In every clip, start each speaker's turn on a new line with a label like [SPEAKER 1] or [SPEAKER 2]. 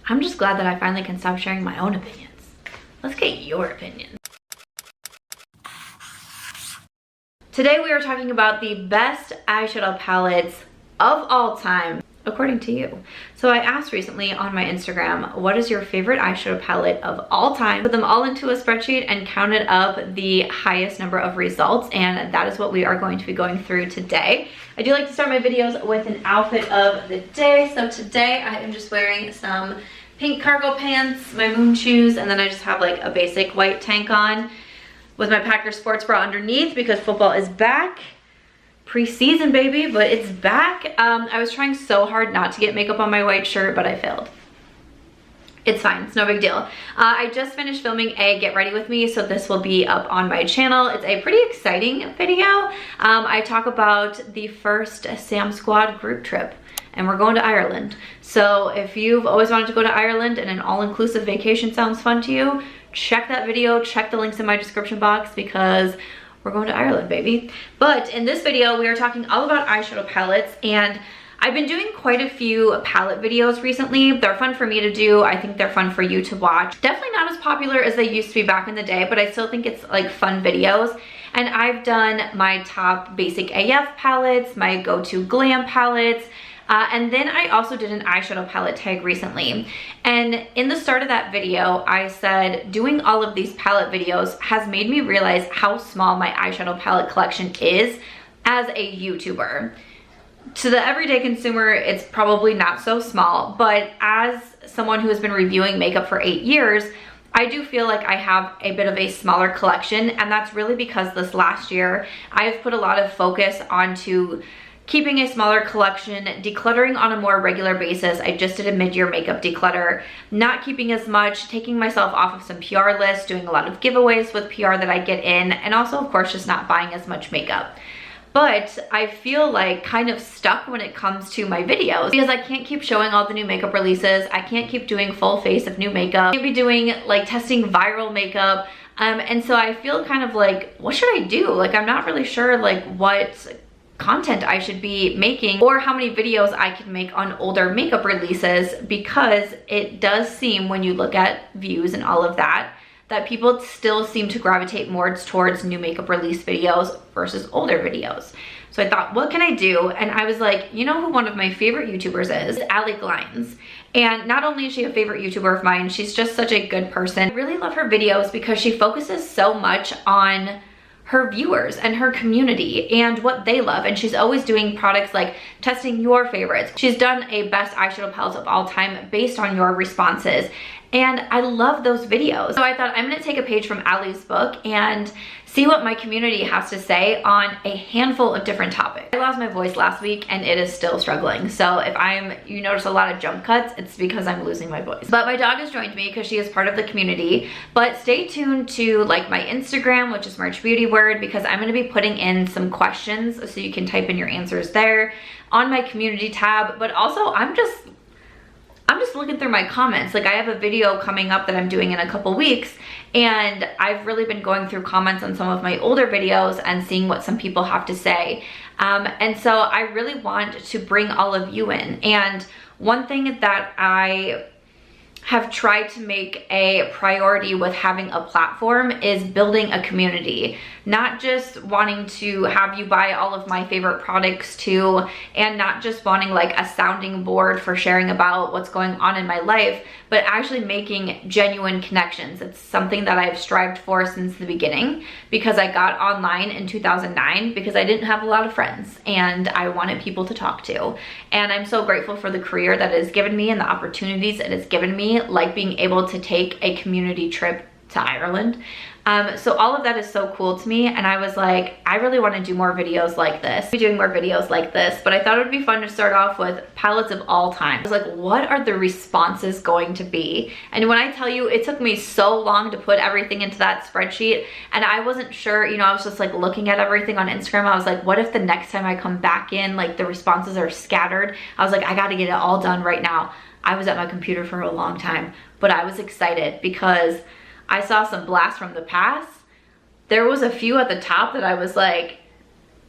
[SPEAKER 1] I'm just glad that I finally can stop sharing my own opinions. Let's get your opinions. Today we are talking about the best eyeshadow palettes of all time, according to you. So I asked recently on my Instagram, what is your favorite eyeshadow palette of all time? Put them all into a spreadsheet and counted up the highest number of results, and that is what we are going to be going through today. I do like to start my videos with an outfit of the day. So today I am just wearing some pink cargo pants, my moon shoes, and then I just have like a basic white tank on with my Packer sports bra underneath because football is back. Pre-season, baby, but it's back. I was trying so hard not to get makeup on my white shirt, but I failed. It's fine, it's no big deal. I just finished filming a Get Ready With Me, so this will be up on my channel. It's a pretty exciting video. I talk about the first Sam Squad group trip, and we're going to Ireland. So if you've always wanted to go to Ireland and an all-inclusive vacation sounds fun to you, check that video, check the links in my description box because we're going to Ireland, baby. But in this video, we are talking all about eyeshadow palettes, and I've been doing quite a few palette videos recently. They're fun for me to do. I think they're fun for you to watch. Definitely not as popular as they used to be back in the day, but I still think it's like fun videos. And I've done my top basic AF palettes, my go-to glam palettes, and then I also did an eyeshadow palette tag recently. And in the start of that video, I said doing all of these palette videos has made me realize how small my eyeshadow palette collection is as a YouTuber. To the everyday consumer, it's probably not so small, but as someone who has been reviewing makeup for 8 years, I do feel like I have a bit of a smaller collection, and that's really because this last year, I've put a lot of focus onto keeping a smaller collection, decluttering on a more regular basis. I just did a mid-year makeup declutter, not keeping as much, taking myself off of some PR lists, doing a lot of giveaways with PR that I get in, and also of course just not buying as much makeup. But I feel like kind of stuck when it comes to my videos because I can't keep showing all the new makeup releases. I can't keep doing full face of new makeup. I can't be doing like testing viral makeup. And so I feel kind of like, what should I do? Like, I'm not really sure like what content I should be making or how many videos I can make on older makeup releases, because it does seem when you look at views and all of that, that people still seem to gravitate more towards new makeup release videos versus older videos. So I thought, what can I do? And I was like, you know who one of my favorite YouTubers is? Ali Glines. And not only is she a favorite YouTuber of mine, she's just such a good person. I really love her videos because she focuses so much on her viewers and her community and what they love, and she's always doing products like testing your favorites. She's done a best eyeshadow palettes of all time based on your responses, and I love those videos. So I thought I'm gonna take a page from Ali's book and see what my community has to say on a handful of different topics. I lost my voice last week and it is still struggling. So if you notice a lot of jump cuts, it's because I'm losing my voice. But my dog has joined me because she is part of the community. But stay tuned to like my Instagram, which is MarchBeautyWord, because I'm gonna be putting in some questions so you can type in your answers there on my community tab. But also I'm just looking through my comments. Like, I have a video coming up that I'm doing in a couple weeks, and I've really been going through comments on some of my older videos and seeing what some people have to say. And so I really want to bring all of you in. And one thing that I have tried to make a priority with having a platform is building a community, not just wanting to have you buy all of my favorite products too, and not just wanting like a sounding board for sharing about what's going on in my life, but actually making genuine connections. It's something that I've strived for since the beginning, because I got online in 2009 because I didn't have a lot of friends and I wanted people to talk to. And I'm so grateful for the career that it has given me and the opportunities it has given me, like being able to take a community trip to Ireland. So all of that is so cool to me, and I was like, I really want to do more videos like this. I'll be doing more videos like this, but I thought it would be fun to start off with palettes of all time. I was like, what are the responses going to be? And when I tell you, it took me so long to put everything into that spreadsheet, and I wasn't sure, you know, I was just like looking at everything on Instagram. I was like, what if the next time I come back in, like the responses are scattered? I was like, I got to get it all done right now. I was at my computer for a long time, but I was excited because I saw some blasts from the past. There was a few at the top that I was like,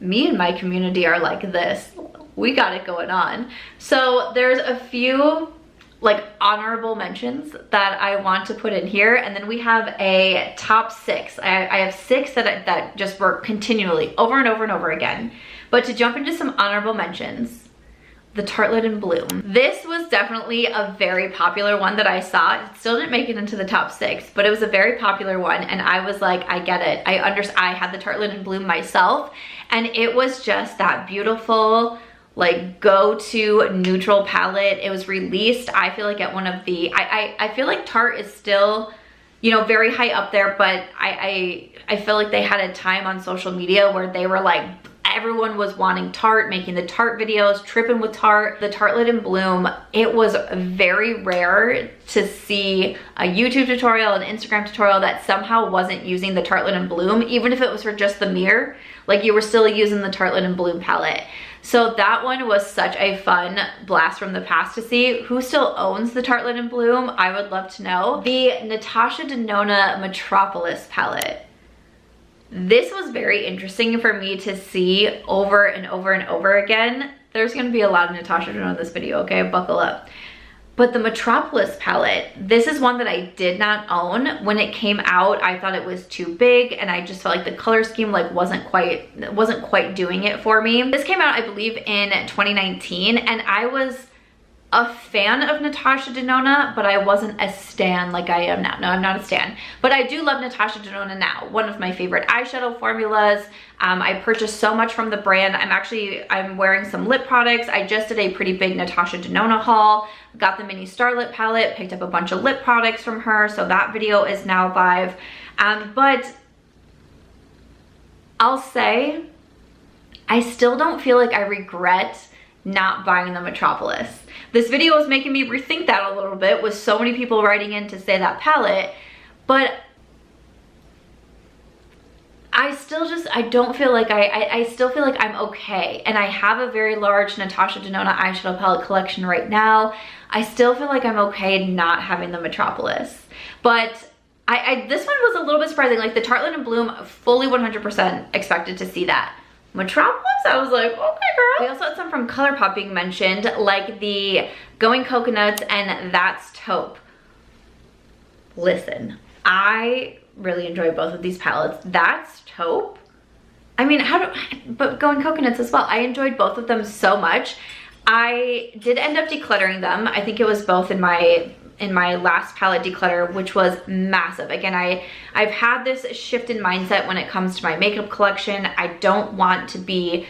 [SPEAKER 1] me and my community are like this. We got it going on. So there's a few like honorable mentions that I want to put in here, and then we have a top 6. I have 6 that just work continually over and over and over again. But to jump into some honorable mentions, the Tarte In Bloom. This was definitely a very popular one that I saw. It still didn't make it into the top 6, but it was a very popular one, and I was like, I get it. I had the Tarte In Bloom myself, and it was just that beautiful, like, go-to neutral palette. It was released, I feel like, at one of the, I feel like Tarte is still, you know, very high up there, but I feel like they had a time on social media where they were like, everyone was wanting Tarte, making the Tarte videos, tripping with Tarte. The Tarte In Bloom, it was very rare to see a YouTube tutorial, an Instagram tutorial that somehow wasn't using the Tarte In Bloom, even if it was for just the mirror, like you were still using the Tarte In Bloom palette. So that one was such a fun blast from the past to see. Who still owns the Tarte In Bloom? I would love to know. The Natasha Denona Metropolis palette. This was very interesting for me to see over and over and over again. There's gonna be a lot of Natasha Denona in this video, okay? Buckle up. But the Metropolis palette, this is one that I did not own. When it came out, I thought it was too big, and I just felt like the color scheme like wasn't quite doing it for me. This came out, I believe, in 2019, and I was a fan of Natasha Denona, but I wasn't a stan like I am now. No, I'm not a stan, but I do love Natasha Denona now. One of my favorite eyeshadow formulas. I purchased so much from the brand. I'm wearing some lip products. I just did a pretty big Natasha Denona haul. Got the mini Starlit palette, picked up a bunch of lip products from her, so that video is now live. But I'll say, I still don't feel like I regret not buying the Metropolis. This video is making me rethink that a little bit with so many people writing in to say that palette, but I still feel like I'm okay. And I have a very large Natasha Denona eyeshadow palette collection right now. I still feel like I'm okay not having the Metropolis. But this one was a little bit surprising. Like the Tarte In Bloom, fully 100% expected to see that. Metropolis, I was like, okay girl. We also had some from Colourpop being mentioned, like the Going Coconuts and That's Taupe. Listen, I really enjoy both of these palettes. That's Taupe. I mean, but Going Coconuts as well. I enjoyed both of them so much. I did end up decluttering them. I think it was both in my last palette declutter, which was massive. Again, I've had this shift in mindset when it comes to my makeup collection. I don't want to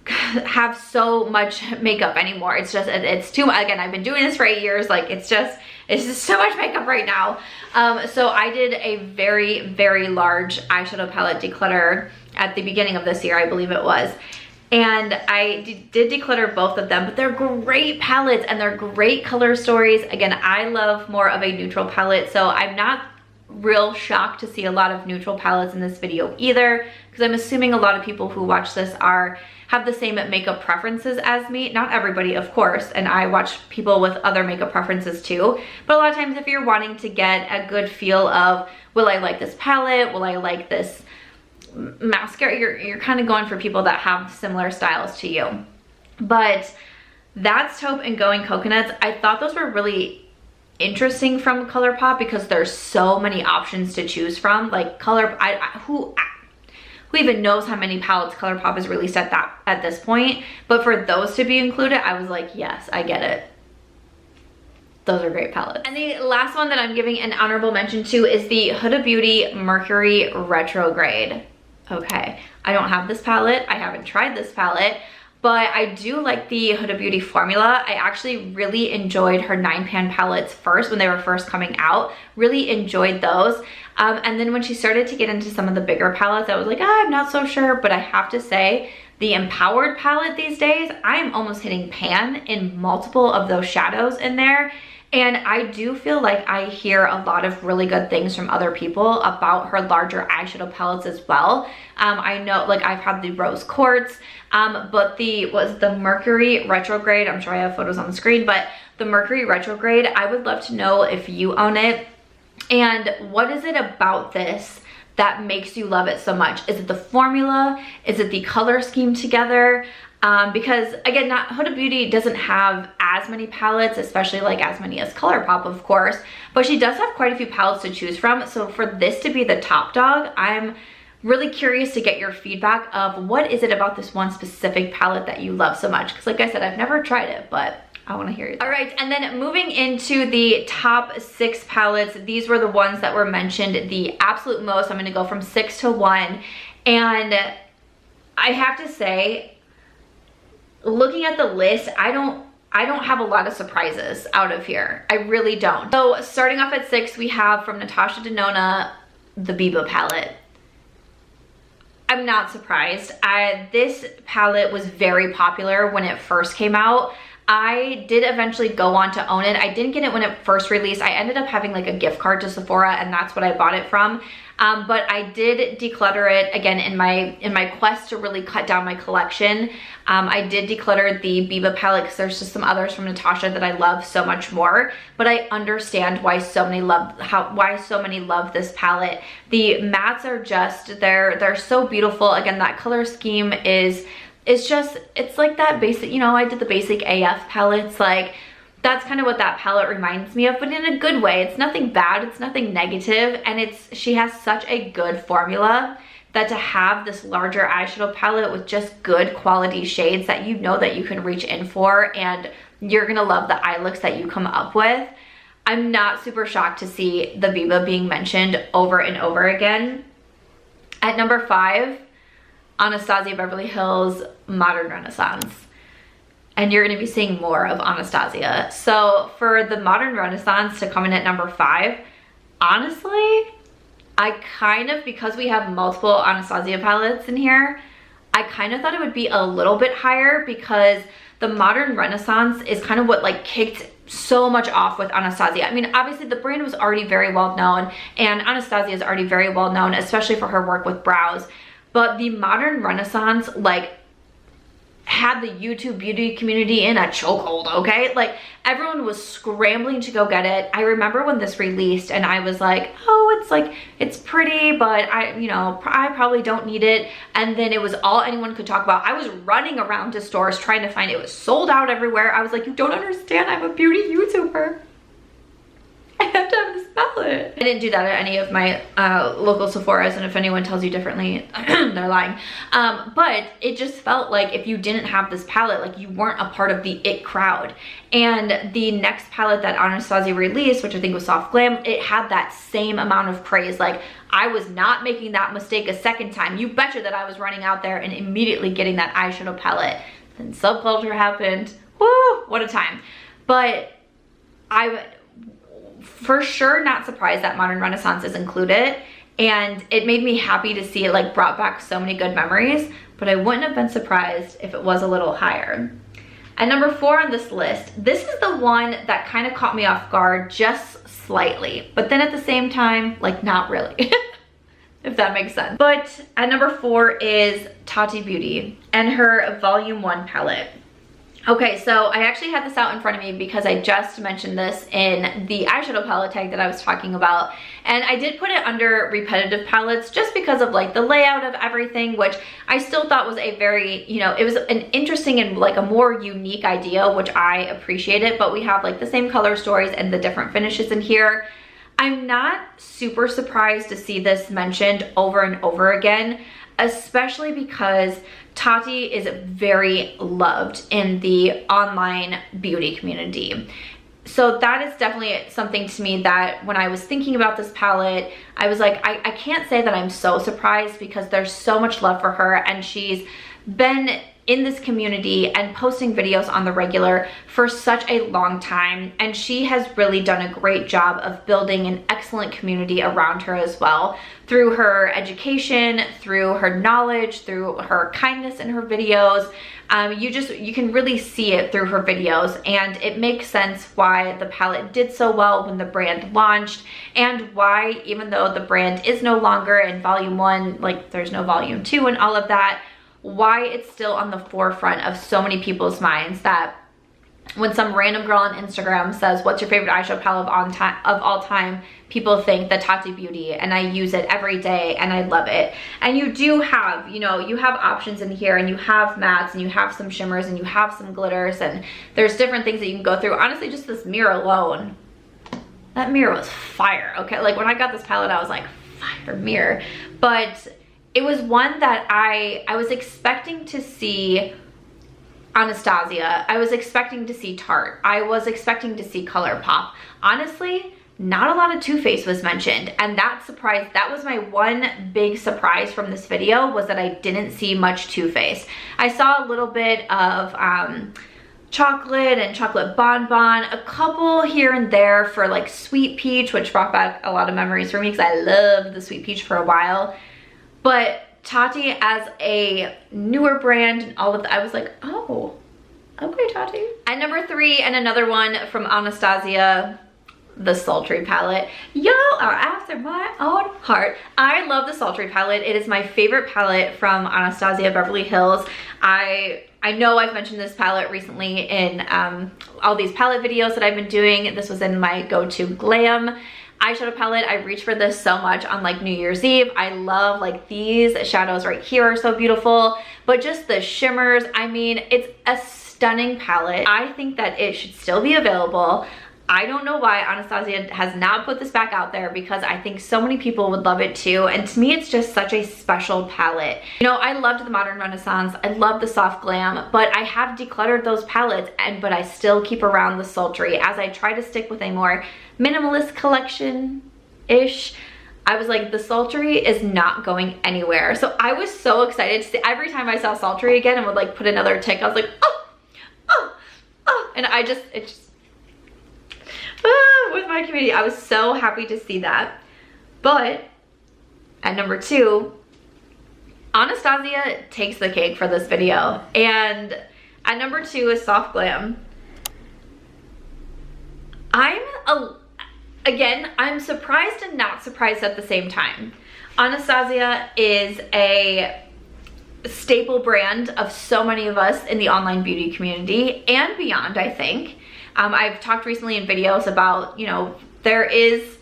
[SPEAKER 1] have so much makeup anymore. It's too much. Again, I've been doing this for 8 years. Like it's just so much makeup right now. So I did a very, very large eyeshadow palette declutter at the beginning of this year, I believe it was. And I did declutter both of them, but they're great palettes and they're great color stories. Again, I love more of a neutral palette, so I'm not real shocked to see a lot of neutral palettes in this video either, because I'm assuming a lot of people who watch this have the same makeup preferences as me. Not everybody, of course, and I watch people with other makeup preferences too, but a lot of times if you're wanting to get a good feel of, will I like this palette, will I like this mascara, you're kind of going for people that have similar styles to you. But That's Taupe and Going Coconuts, I thought those were really interesting from Colourpop because there's so many options to choose from. Like who even knows how many palettes Colourpop has released at this point, but for those to be included, I was like, yes, I get it. Those are great palettes. And the last one that I'm giving an honorable mention to is the Huda Beauty Mercury Retrograde. Okay, I don't have this palette. I haven't tried this palette, but I do like the Huda Beauty formula. I actually really enjoyed her 9-pan palettes first when they were first coming out. Really enjoyed those. And then when she started to get into some of the bigger palettes, I was like, I'm not so sure. But I have to say, the Empowered palette these days, I'm almost hitting pan in multiple of those shadows in there. And I do feel like I hear a lot of really good things from other people about her larger eyeshadow palettes as well. I know, like, I've had the Rose Quartz, but the Mercury Retrograde, I'm sure I have photos on the screen, but the Mercury Retrograde, I would love to know if you own it. And what is it about this that makes you love it so much? Is it the formula? Is it the color scheme together? Because again, Huda Beauty doesn't have as many palettes, especially like as many as Colourpop, of course, but she does have quite a few palettes to choose from. So for this to be the top dog, I'm really curious to get your feedback of what is it about this one specific palette that you love so much? Because like I said, I've never tried it, but I want to hear it. All right, and then moving into the top 6 palettes, these were the ones that were mentioned the absolute most. I'm going to go from 6 to 1, and I have to say, looking at the list, I don't have a lot of surprises out of here. I really don't. So starting off at 6, we have from Natasha Denona, the Biba palette. I'm not surprised. This palette was very popular when it first came out. I did eventually go on to own it. I didn't get it when it first released. I ended up having like a gift card to Sephora, and that's what I bought it from. But I did declutter it again in my quest to really cut down my collection. I did declutter the Biba palette because there's just some others from Natasha that I love so much more. But I understand why so many love this palette. The mattes are just they're so beautiful. Again, that color scheme is it's like that basic, you know, I did the basic AF palettes, like that's kind of what that palette reminds me of, but in a good way. It's nothing bad, it's nothing negative, and she has such a good formula that to have this larger eyeshadow palette with just good quality shades that you know that you can reach in for, and you're gonna love the eye looks that you come up with. I'm not super shocked to see the Biba being mentioned over and over again. At number 5, Anastasia Beverly Hills Modern Renaissance. And you're gonna be seeing more of Anastasia. So for the Modern Renaissance to come in at number 5, honestly, I kind of, because we have multiple Anastasia palettes in here, I kind of thought it would be a little bit higher because the Modern Renaissance is kind of what like kicked so much off with Anastasia. I mean, obviously the brand was already very well known, and Anastasia is already very well known, especially for her work with brows. But the Modern Renaissance, like, had the YouTube beauty community in a chokehold, okay? Like, everyone was scrambling to go get it. I remember when this released and I was like, oh, it's pretty, but I probably don't need it. And then it was all anyone could talk about. I was running around to stores trying to find it. It was sold out everywhere. I was like, you don't understand, I'm a beauty YouTuber. I have to have this palette. I didn't do that at any of my local Sephoras, and if anyone tells you differently, they're lying. But it just felt like if you didn't have this palette, like you weren't a part of the it crowd. And the next palette that Anastasia released, which I think was Soft Glam, it had that same amount of craze. Like, I was not making that mistake a second time. You betcha that I was running out there and immediately getting that eyeshadow palette. Then Subculture happened. Woo, what a time. But I'm for sure not surprised that Modern Renaissance is included, and it made me happy to see it like brought back so many good memories, but I wouldn't have been surprised if it was a little higher. At number 4 on this list, this is the one that kind of caught me off guard just slightly, but then at the same time, like not really. If that makes sense. But at number 4 is Tati Beauty and her Volume 1 palette. Okay, so I actually had this out in front of me because I just mentioned this in the eyeshadow palette tag that I was talking about. And I did put it under repetitive palettes just because of like the layout of everything, which I still thought was a very, you know, it was an interesting and like a more unique idea, which I appreciated. But we have like the same color stories and the different finishes in here. I'm not super surprised to see this mentioned over and over again, especially because Tati is very loved in the online beauty community. So that is definitely something to me that when I was thinking about this palette, I was like, I can't say that I'm so surprised because there's so much love for her, and she's been in this community and posting videos on the regular for such a long time, and she has really done a great job of building an excellent community around her as well, through her education, through her knowledge, through her kindness in her videos. You can really see it through her videos, and it makes sense why the palette did so well when the brand launched, and why, even though the brand is no longer in Volume 1, like there's no Volume 2 and all of that, why it's still on the forefront of so many people's minds that when some random girl on Instagram says, what's your favorite eyeshadow palette of all time, people think the Tati Beauty, and I use it every day and I love it. And you do have, you know, you have options in here, and you have mattes, and you have some shimmers, and you have some glitters, and there's different things that you can go through. Honestly, just this mirror alone, that mirror was fire, okay? Like when I got this palette, I was like, fire mirror. But it was one that I was expecting to see Anastasia. I was expecting to see Tarte. I was expecting to see Colourpop. Honestly, not a lot of Too Faced was mentioned, and that surprised, that was my one big surprise from this video, was that I didn't see much Too Faced. I saw a little bit of chocolate and chocolate bonbon, a couple here and there for like Sweet Peach, which brought back a lot of memories for me because I loved the Sweet Peach for a while. But Tati as a newer brand and all of that, I was like, oh, okay, Tati. At number 3, and another one from Anastasia, the Sultry palette. Y'all are after my own heart. I love the Sultry palette. It is my favorite palette from Anastasia Beverly Hills. I know I've mentioned this palette recently in all these palette videos that I've been doing. This was in my go-to glam eyeshadow palette. I reach for this so much on like New Year's Eve. I love like these shadows right here are so beautiful, but just the shimmers, I mean, it's a stunning palette. I think that it should still be available. I don't know why Anastasia has not put this back out there, because I think so many people would love it too. And to me, it's just such a special palette. You know, I loved the Modern Renaissance. I love the Soft Glam, but I have decluttered those palettes, but I still keep around the Sultry as I try to stick with a more minimalist collection-ish. I was like, the Sultry is not going anywhere. So I was so excited to see, every time I saw Sultry again and would like put another tick, I was like, oh, oh, oh. And with my community, I was so happy to see that. But at number 2, Anastasia takes the cake for this video. And at number 2 is Soft Glam. I'm surprised and not surprised at the same time. Anastasia is a staple brand of so many of us in the online beauty community and beyond, I think. I've talked recently in videos about, you know, there is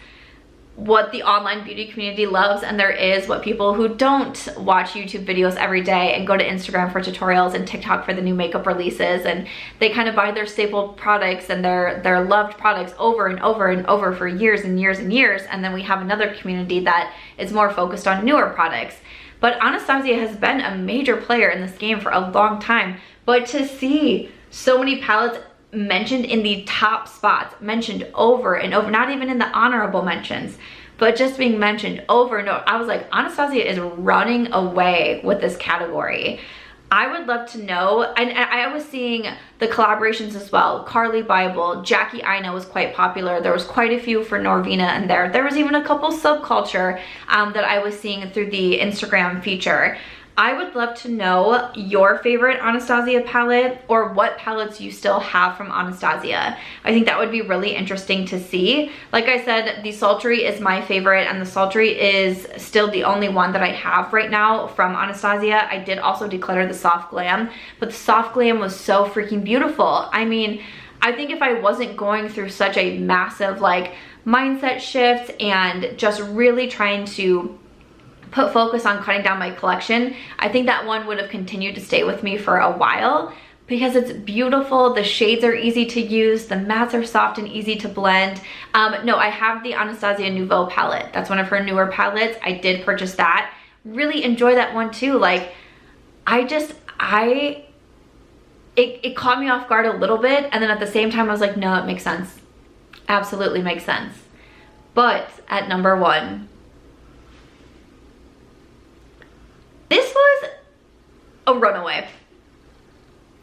[SPEAKER 1] what the online beauty community loves, and there is what people who don't watch YouTube videos every day and go to Instagram for tutorials and TikTok for the new makeup releases, and they kind of buy their staple products and their loved products over and over and over for years and years and years. And then we have another community that is more focused on newer products. But Anastasia has been a major player in this game for a long time. But to see so many palettes mentioned in the top spots, mentioned over and over, not even in the honorable mentions, but just being mentioned over and over, I was like, Anastasia is running away with this category. I would love to know, and I was seeing the collaborations as well. Carly Bible, Jackie Aina was quite popular. There was quite a few for Norvina in there. There was even a couple Subculture that I was seeing through the Instagram feature. I would love to know your favorite Anastasia palette, or what palettes you still have from Anastasia. I think that would be really interesting to see. Like I said, the Sultry is my favorite, and the Sultry is still the only one that I have right now from Anastasia. I did also declutter the Soft Glam, but the Soft Glam was so freaking beautiful. I mean, I think if I wasn't going through such a massive like mindset shift and just really trying to put focus on cutting down my collection, I think that one would have continued to stay with me for a while, because it's beautiful. The shades are easy to use. The mattes are soft and easy to blend. No, I have the Anastasia Nouveau palette. That's one of her newer palettes. I did purchase that. Really enjoy that one too. Like, it caught me off guard a little bit, and then at the same time I was like, no, it makes sense. Absolutely makes sense. But at number 1, this was a runaway.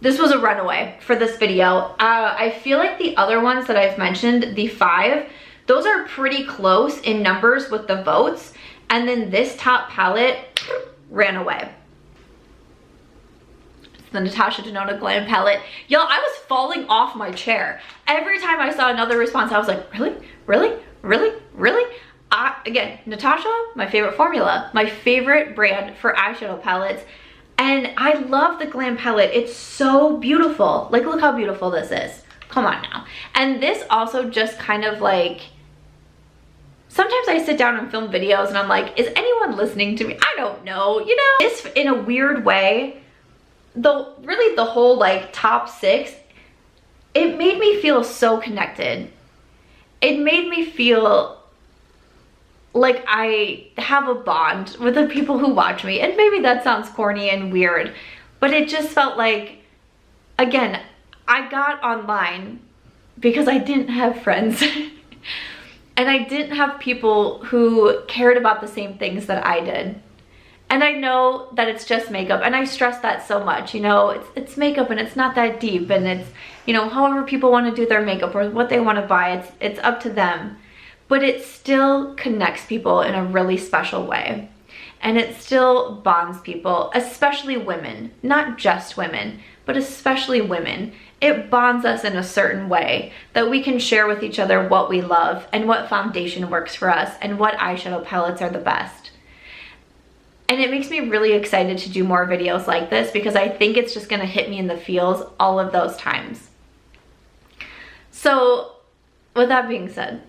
[SPEAKER 1] This was a runaway for this video. I feel like the other ones that I've mentioned, the 5, those are pretty close in numbers with the votes. And then this top palette ran away. It's the Natasha Denona Glam palette. Y'all, I was falling off my chair. Every time I saw another response, I was like, really? Really? Really? Really? Again, Natasha, my favorite formula, my favorite brand for eyeshadow palettes. And I love the Glam palette. It's so beautiful. Like, look how beautiful this is. Come on now. And this also just kind of like, sometimes I sit down and film videos and I'm like, is anyone listening to me? I don't know, you know? This, in a weird way, really the whole like top 6, it made me feel so connected. It made me feel like I have a bond with the people who watch me. And maybe that sounds corny and weird, but it just felt like, again, I got online because I didn't have friends. And I didn't have people who cared about the same things that I did. And I know that it's just makeup, and I stress that so much, you know, it's makeup and it's not that deep, and it's, you know, however people want to do their makeup or what they want to buy, it's up to them. But it still connects people in a really special way. And it still bonds people, especially women, not just women, but especially women. It bonds us in a certain way that we can share with each other what we love and what foundation works for us and what eyeshadow palettes are the best. And it makes me really excited to do more videos like this because I think it's just gonna hit me in the feels all of those times. So with that being said,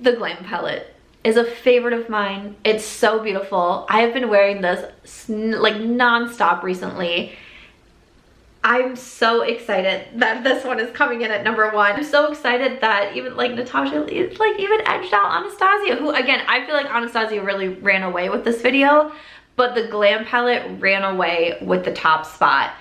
[SPEAKER 1] the Glam palette is a favorite of mine. It's so beautiful. I have been wearing this like non-stop recently. I'm so excited that this one is coming in at number 1. I'm so excited that even like Natasha, it's like even edged out Anastasia, who again, I feel like Anastasia really ran away with this video, but the Glam palette ran away with the top spot.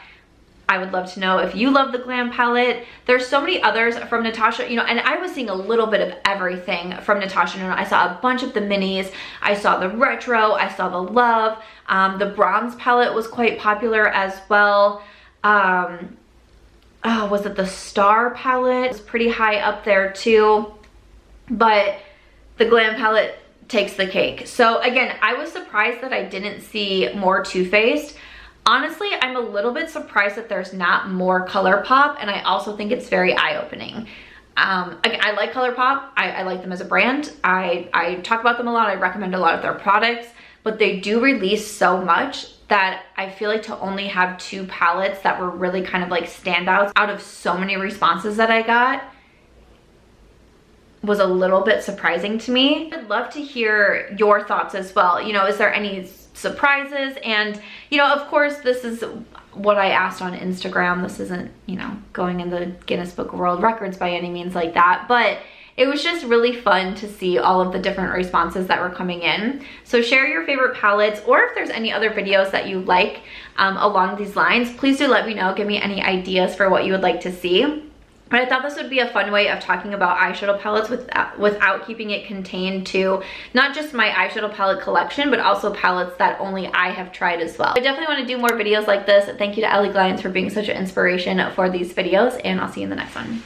[SPEAKER 1] I would love to know if you love the Glam palette. There's so many others from Natasha, you know, and I was seeing a little bit of everything from Natasha. You know, I saw a bunch of the minis. I saw the retro. I saw the love. The bronze palette was quite popular as well. Oh, was it the Star palette? It was pretty high up there too. But the Glam palette takes the cake. So again, I was surprised that I didn't see more Too Faced. Honestly, I'm a little bit surprised that there's not more Colourpop, and I also think it's very eye-opening. I like Colourpop. I like them as a brand. I talk about them a lot. I recommend a lot of their products, but they do release so much that I feel like to only have 2 palettes that were really kind of like standouts out of so many responses that I got was a little bit surprising to me. I'd love to hear your thoughts as well. You know, is there any surprises? And you know, of course, this is what I asked on Instagram. This isn't, you know, going in the Guinness Book of World Records by any means like that, but it was just really fun to see all of the different responses that were coming in. So share your favorite palettes, or if there's any other videos that you like along these lines, please do let me know. Give me any ideas for what you would like to see. But I thought this would be a fun way of talking about eyeshadow palettes without keeping it contained to not just my eyeshadow palette collection, but also palettes that only I have tried as well. I definitely want to do more videos like this. Thank you to Ellie Glines for being such an inspiration for these videos, and I'll see you in the next one.